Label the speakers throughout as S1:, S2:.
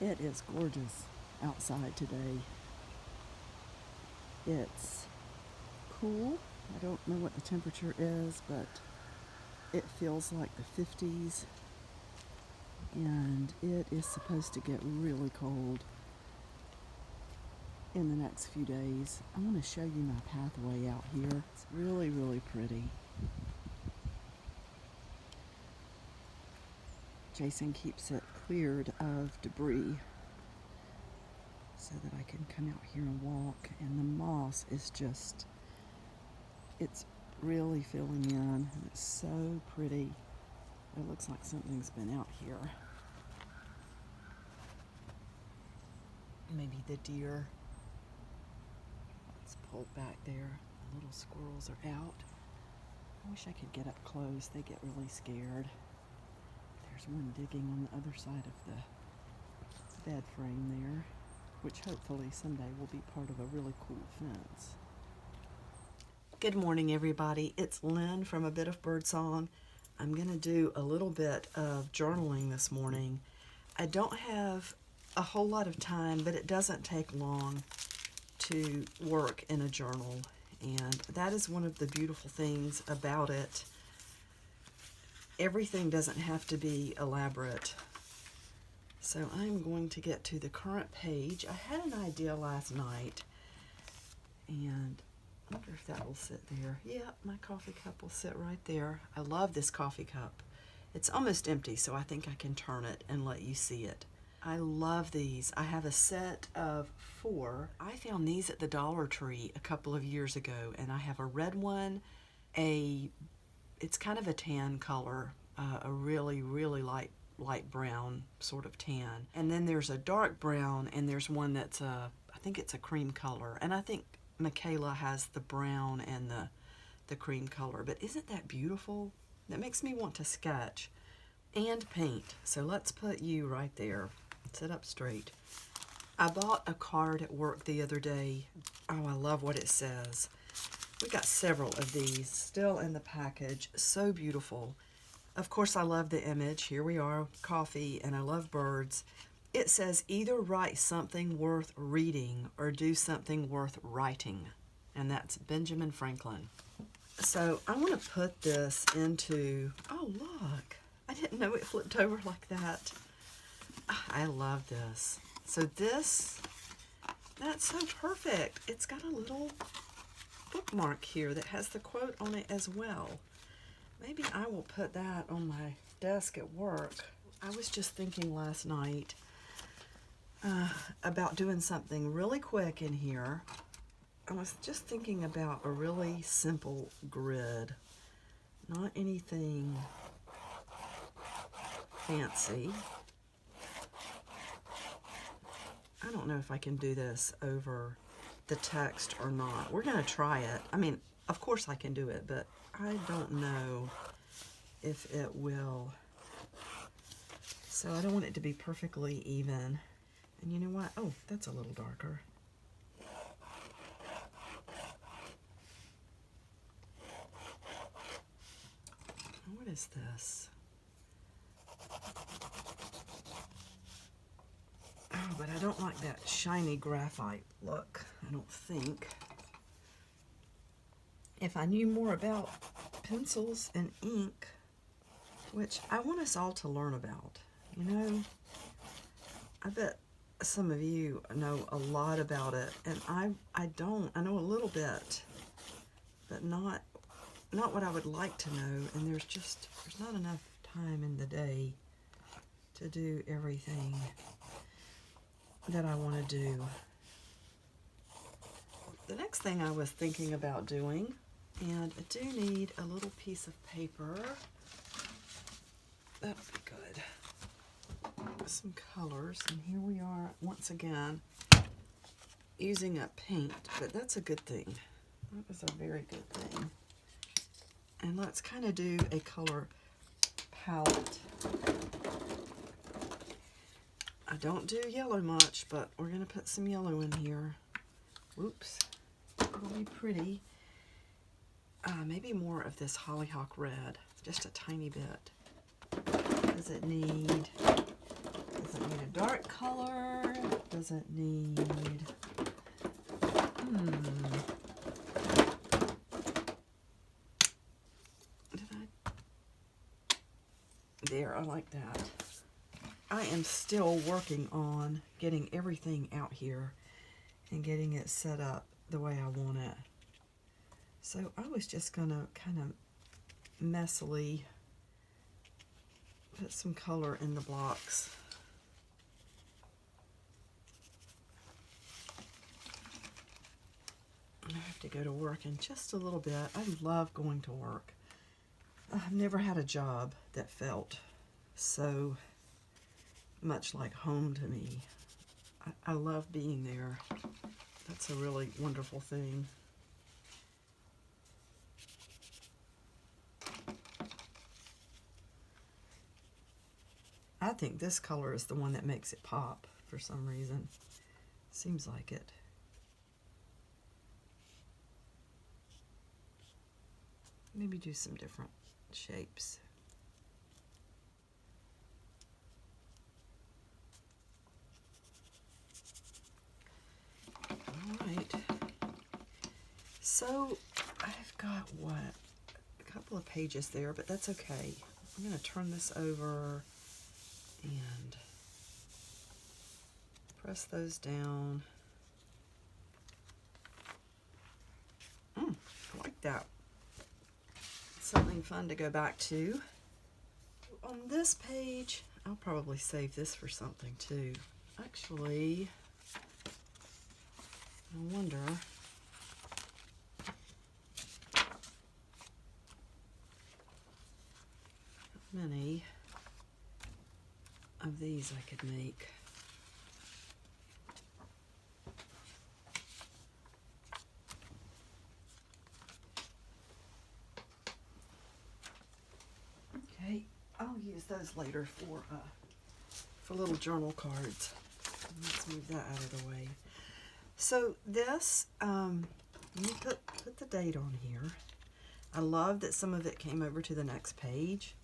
S1: It is gorgeous outside today. It's cool. I don't know what the temperature is, but it feels like the 50s, and it is supposed to get really cold in the next few days. I want to show you my pathway out here. It's really, really pretty. Jason keeps it cleared of debris so that I can come out here and walk, and the moss is just, it's really filling in, and it's so pretty. It looks like something's been out here. Maybe the deer. It's pulled back there. The little squirrels are out. I wish I could get up close. They get really scared. There's one digging on the other side of the bed frame there, which hopefully someday will be part of a really cool fence. Good morning, everybody. It's Lynn from A Bit of Birdsong. I'm going to do a little bit of journaling this morning. I don't have a whole lot of time, but it doesn't take long to work in a journal, and that is one of the beautiful things about it. Everything doesn't have to be elaborate. So I'm going to get to the current page. I had an idea last night, and I wonder if that will sit there. Yeah, my coffee cup will sit right there. I love this coffee cup. It's almost empty, so I think I can turn it and let you see it. I love these. I have a set of 4. I found these at the Dollar Tree a couple of years ago, and I have a red one, it's kind of a tan color, a really, really light brown sort of tan. And then there's a dark brown, and there's one that's I think it's a cream color. And I think Michaela has the brown and the cream color. But isn't that beautiful? That makes me want to sketch and paint. So let's put you right there. Sit up straight. I bought a card at work the other day. Oh, I love what it says. We got several of these still in the package. So beautiful. Of course, I love the image. Here we are, coffee, and I love birds. It says, either write something worth reading or do something worth writing. And that's Benjamin Franklin. So I want to put this into, oh look, I didn't know it flipped over like that. I love this. So this, that's so perfect. It's got a little bookmark here that has the quote on it as well. Maybe I will put that on my desk at work. I was just thinking last night about doing something really quick in here. I was just thinking about a really simple grid, not anything fancy. I don't know if I can do this over the text or not. We're going to try it. I mean, of course I can do it, but I don't know if it will. So I don't want it to be perfectly even. And you know what? Oh, that's a little darker. What is this? Oh, but I don't like that shiny graphite look, I don't think. If I knew more about pencils and ink, which I want us all to learn about, you know, I bet some of you know a lot about it, and I don't. I know a little bit, but not what I would like to know, and there's not enough time in the day to do everything that I want to do. The next thing I was thinking about doing, and I do need a little piece of paper. That would be good. Some colors, and here we are once again using a paint, but that's a good thing. That was a very good thing. And let's kind of do a color palette. I don't do yellow much, but we're going to put some yellow in here. Whoops. It'll be pretty. Maybe more of this hollyhock red, just a tiny bit. Does it need Doesn't need a dark color. Doesn't need... There, I like that. I am still working on getting everything out here and getting it set up the way I want it. So I was just gonna kind of messily put some color in the blocks. I have to go to work in just a little bit. I love going to work. I've never had a job that felt so much like home to me. I love being there. That's a really wonderful thing. I think this color is the one that makes it pop for some reason. Seems like it. Maybe do some different shapes. All right. So I've got what? A couple of pages there, but that's okay. I'm going to turn this over and press those down. I like that. Something fun to go back to. On this page, I'll probably save this for something too. Actually, I wonder. How many of these I could make. Okay, I'll use those later for little journal cards. Let's move that out of the way. So this, you put the date on here. I love that some of it came over to the next page.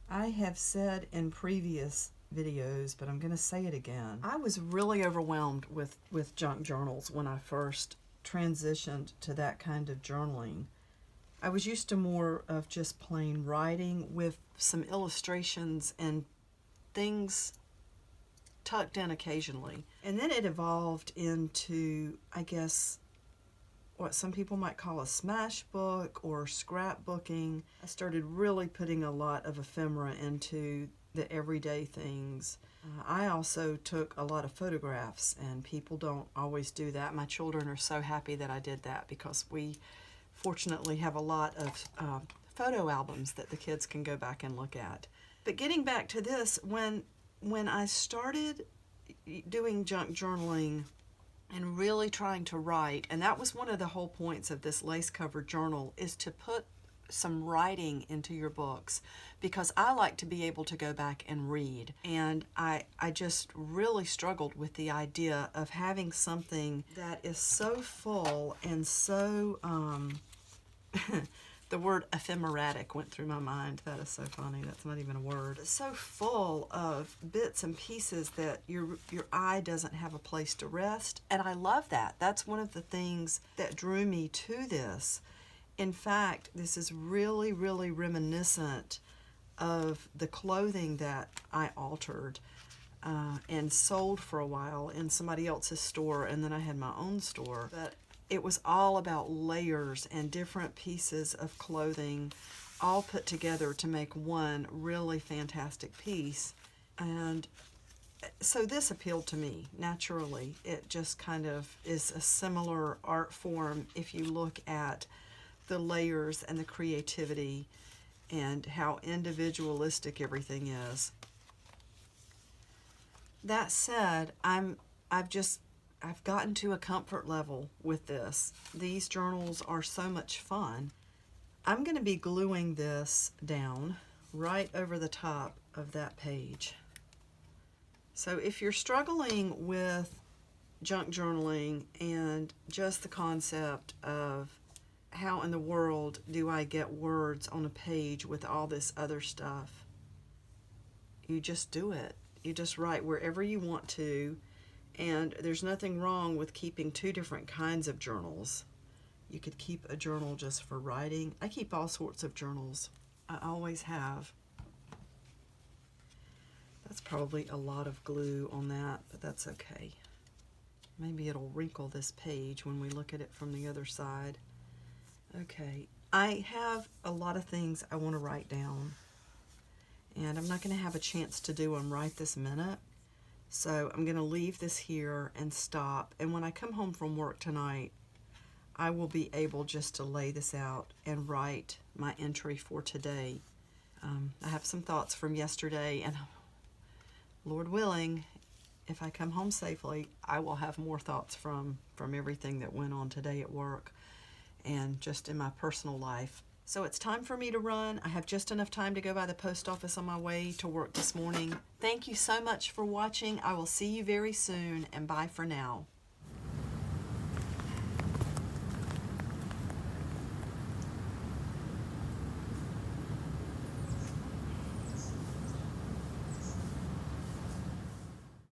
S1: I have said in previous videos, but I'm going to say it again. I was really overwhelmed with junk journals when I first transitioned to that kind of journaling. I was used to more of just plain writing with some illustrations and things tucked in occasionally. And then it evolved into, I guess, what some people might call a smash book or scrapbooking. I started really putting a lot of ephemera into the everyday things. I also took a lot of photographs, and people don't always do that. My children are so happy that I did that because we fortunately have a lot of photo albums that the kids can go back and look at. But getting back to this, when I started doing junk journaling and really trying to write, and that was one of the whole points of this lace-covered journal, is to put some writing into your books, because I like to be able to go back and read. And I just really struggled with the idea of having something that is so full and so, the word ephemeratic went through my mind. That is so funny. That's not even a word. It's so full of bits and pieces that your eye doesn't have a place to rest. And I love that. That's one of the things that drew me to this. In fact, this is really, really reminiscent of the clothing that I altered and sold for a while in somebody else's store, and then I had my own store. But it was all about layers and different pieces of clothing all put together to make one really fantastic piece. And so this appealed to me naturally. It just kind of is a similar art form if you look at the layers and the creativity and how individualistic everything is. That said, I've gotten to a comfort level with this. These journals are so much fun. I'm going to be gluing this down right over the top of that page. So if you're struggling with junk journaling and just the concept of how in the world do I get words on a page with all this other stuff, you just do it. You just write wherever you want to, and there's nothing wrong with keeping two different kinds of journals. You could keep a journal just for writing. I keep all sorts of journals. I always have. That's probably a lot of glue on that, but that's okay. Maybe it'll wrinkle this page when we look at it from the other side. Okay, I have a lot of things I want to write down, and I'm not going to have a chance to do them right this minute. So I'm going to leave this here and stop. And when I come home from work tonight, I will be able just to lay this out and write my entry for today. I have some thoughts from yesterday, and Lord willing, if I come home safely, I will have more thoughts from everything that went on today at work and just in my personal life. So it's time for me to run. I have just enough time to go by the post office on my way to work this morning. Thank you so much for watching. I will see you very soon, and bye for now.